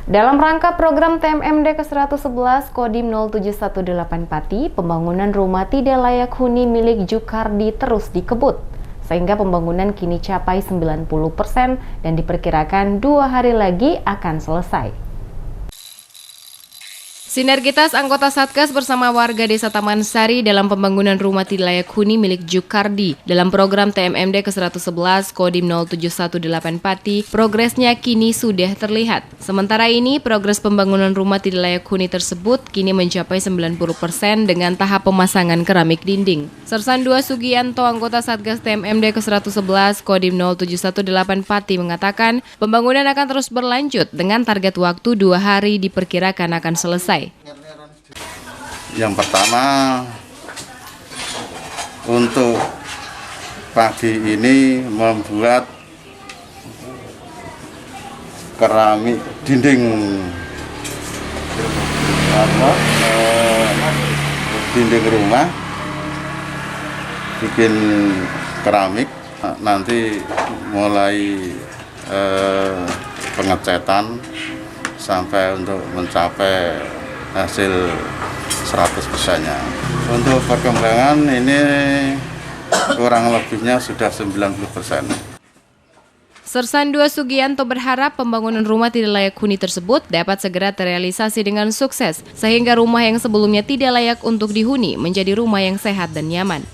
Dalam rangka program TMMD ke-111 Kodim 0718 Pati, pembangunan rumah tidak layak huni milik Jukardi terus dikebut, sehingga pembangunan kini capai 90% dan diperkirakan 2 hari lagi akan selesai. Sinergitas anggota Satgas bersama warga Desa Taman Sari dalam pembangunan rumah tidak layak huni milik Jukardi. Dalam program TMMD ke-111 Kodim 0718 Pati, progresnya kini sudah terlihat. Sementara ini, progres pembangunan rumah tidak layak huni tersebut kini mencapai 90% dengan tahap pemasangan keramik dinding. Sersan 2 Sugianto, anggota Satgas TMMD ke-111 Kodim 0718 Pati mengatakan, pembangunan akan terus berlanjut dengan target waktu 2 hari diperkirakan akan selesai. Yang pertama, untuk pagi ini membuat keramik dinding rumah, bikin keramik, nanti mulai pengecetan sampai untuk mencapai hasil 100%-nya. Untuk perkembangan ini kurang lebihnya sudah 90%. Sersan 2 Sugianto berharap pembangunan rumah tidak layak huni tersebut dapat segera terrealisasi dengan sukses, sehingga rumah yang sebelumnya tidak layak untuk dihuni menjadi rumah yang sehat dan nyaman.